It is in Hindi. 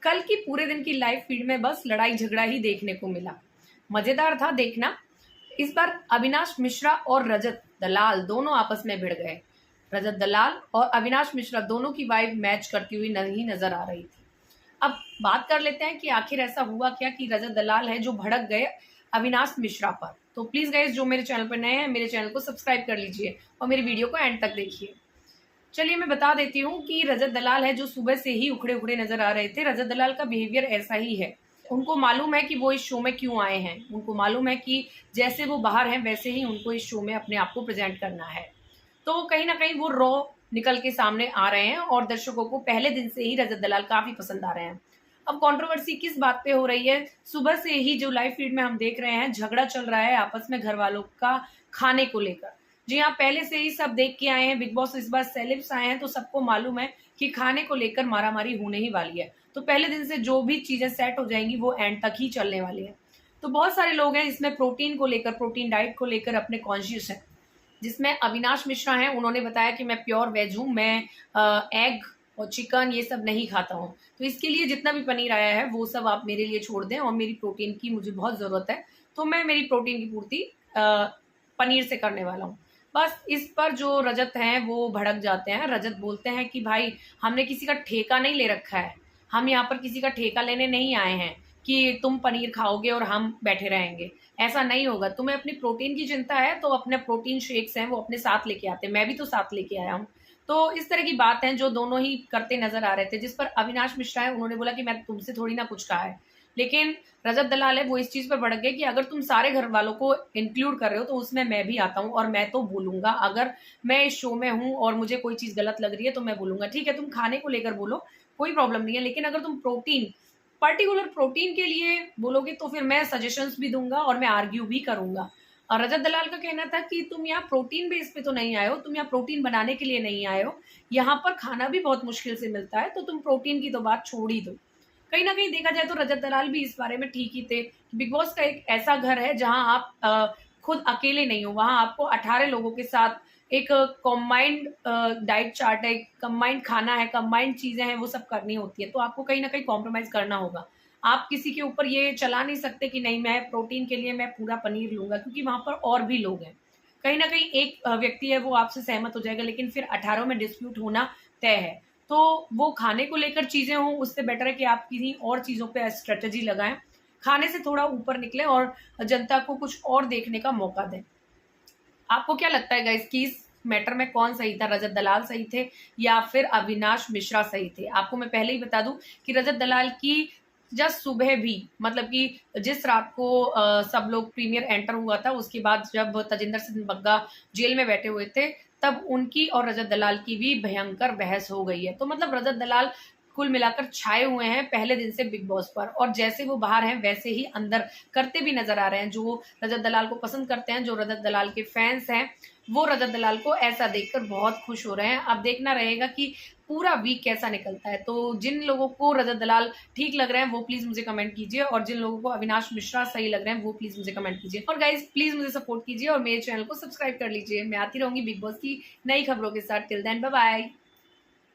कल की पूरे दिन की लाइव फीड में बस लड़ाई झगड़ा ही देखने को मिला। मजेदार था देखना। इस बार अविनाश मिश्रा और रजत दलाल दोनों आपस में भिड़ गए। रजत दलाल और अविनाश मिश्रा दोनों की वाइब मैच करती हुई नहीं नजर आ रही थी। अब बात कर लेते हैं कि आखिर ऐसा हुआ क्या कि रजत दलाल है जो भड़क गए अविनाश मिश्रा पर। तो प्लीज गाइस, जो मेरे चैनल पर नए हैं, मेरे चैनल को सब्सक्राइब कर लीजिए और मेरी वीडियो को एंड तक देखिए। चलिए मैं बता देती हूँ कि रजत दलाल है जो सुबह से ही उखड़े उखड़े नजर आ रहे थे। रजत दलाल का बिहेवियर ऐसा ही है। उनको मालूम है कि वो इस शो में क्यों आए हैं। उनको मालूम है कि जैसे वो बाहर हैं वैसे ही उनको इस शो में अपने आप को प्रेजेंट करना है। तो कहीं ना कहीं वो रॉ निकल के सामने आ रहे हैं और दर्शकों को पहले दिन से ही रजत दलाल काफी पसंद आ रहे हैं। अब कंट्रोवर्सी किस बात पे हो रही है? सुबह से ही जो लाइव फीड में हम देख रहे हैं, झगड़ा चल रहा है आपस में घर वालों का खाने को लेकर। जी हाँ, पहले से ही सब देख के आए हैं बिग बॉस। इस बार सेलेब्स आए हैं तो सबको मालूम है कि खाने को लेकर मारामारी होने ही वाली है। तो पहले दिन से जो भी चीजें सेट हो जाएंगी वो एंड तक ही चलने वाली है। तो बहुत सारे लोग हैं इसमें प्रोटीन को लेकर, प्रोटीन डाइट को लेकर अपने कॉन्शियस हैं। जिसमें अविनाश मिश्रा हैं, उन्होंने बताया कि मैं प्योर वेज हूँ, मैं एग और चिकन ये सब नहीं खाता हूँ। तो इसके लिए जितना भी पनीर आया है वो सब आप मेरे लिए छोड़ दें और मेरी प्रोटीन की मुझे बहुत ज़रूरत है, तो मैं मेरी प्रोटीन की पूर्ति पनीर से करने वाला हूँ। बस इस पर जो रजत हैं वो भड़क जाते हैं। रजत बोलते हैं कि भाई, हमने किसी का ठेका नहीं ले रखा है, हम यहाँ पर किसी का ठेका लेने नहीं आए हैं कि तुम पनीर खाओगे और हम बैठे रहेंगे। ऐसा नहीं होगा। तुम्हें अपनी प्रोटीन की चिंता है तो अपने प्रोटीन शेक्स हैं वो अपने साथ लेके आते, मैं भी तो साथ लेके आया हूँ। तो इस तरह की बात है जो दोनों ही करते नजर आ रहे थे, जिस पर अविनाश मिश्रा है उन्होंने बोला कि मैं तुमसे थोड़ी ना कुछ कहा है। लेकिन रजत दलाल है वो इस चीज पर भड़क गए कि अगर तुम सारे घर वालों को इंक्लूड कर रहे हो तो उसमें मैं भी आता हूँ और मैं तो बोलूंगा। अगर मैं इस शो में हूँ और मुझे कोई चीज गलत लग रही है तो मैं बोलूंगा। ठीक है, तुम खाने को लेकर बोलो, कोई प्रॉब्लम नहीं है, लेकिन अगर तुम प्रोटीन, पर्टिकुलर प्रोटीन के लिए बोलोगे तो फिर मैं सजेशंस भी दूंगा और मैं आर्ग्यू भी करूंगा। और रजत दलाल का कहना था कि तुम यहाँ प्रोटीन बेस पे तो नहीं आए हो, तुम यहाँ प्रोटीन बनाने के लिए नहीं आए हो, यहाँ पर खाना भी बहुत मुश्किल से मिलता है, तो तुम प्रोटीन की तो बात छोड़ ही दो। कहीं ना कहीं देखा जाए तो रजत दलाल भी इस बारे में ठीक ही थे। बिग बॉस का एक ऐसा घर है जहां आप खुद अकेले नहीं हो, वहां आपको 18 लोगों के साथ एक कॉम्बाइंड डाइट चार्ट है, कंबाइंड खाना है, कंबाइंड चीजें हैं, वो सब करनी होती है। तो आपको कहीं ना कहीं कॉम्प्रोमाइज करना होगा। आप किसी के ऊपर ये चला नहीं सकते कि नहीं मैं प्रोटीन के लिए मैं पूरा पनीर लूंगा, क्योंकि वहां पर और भी लोग हैं। कहीं ना कहीं एक व्यक्ति है वो आपसे सहमत हो जाएगा, लेकिन फिर 18 में डिस्प्यूट होना तय है। तो वो खाने को लेकर चीजें हों, उससे बेटर है कि आप किसी और चीजों पे स्ट्रेटेजी लगाएं, खाने से थोड़ा ऊपर निकले और जनता को कुछ और देखने का मौका दें। आपको क्या लगता है गाइस कि इस मैटर में कौन सही था? रजत दलाल सही थे या फिर अविनाश मिश्रा सही थे? आपको मैं पहले ही बता दूं कि रजत दलाल की जस्ट सुबह भी, मतलब कि जिस रात को सब लोग प्रीमियर एंटर हुआ था, उसके बाद जब तजिंदर सिंह बग्गा जेल में बैठे हुए थे, तब उनकी और रजत दलाल की भी भयंकर बहस हो गई है। तो मतलब रजत दलाल कुल मिलाकर छाए हुए हैं पहले दिन से बिग बॉस पर, और जैसे वो बाहर हैं वैसे ही अंदर करते भी नजर आ रहे हैं। जो रजत दलाल को पसंद करते हैं, जो रजत दलाल के फैंस हैं, वो रजत दलाल को ऐसा देखकर बहुत खुश हो रहे हैं। अब देखना रहेगा कि पूरा वीक कैसा निकलता है। तो जिन लोगों को रजत दलाल ठीक लग रहे हैं वो प्लीज मुझे कमेंट कीजिए, और जिन लोगों को अविनाश मिश्रा सही लग रहे हैं वो प्लीज मुझे कमेंट कीजिए। और गाइज प्लीज मुझे सपोर्ट कीजिए और मेरे चैनल को सब्सक्राइब कर लीजिए। मैं आती रहूंगी बिग बॉस की नई खबरों के साथ। Till then bye bye.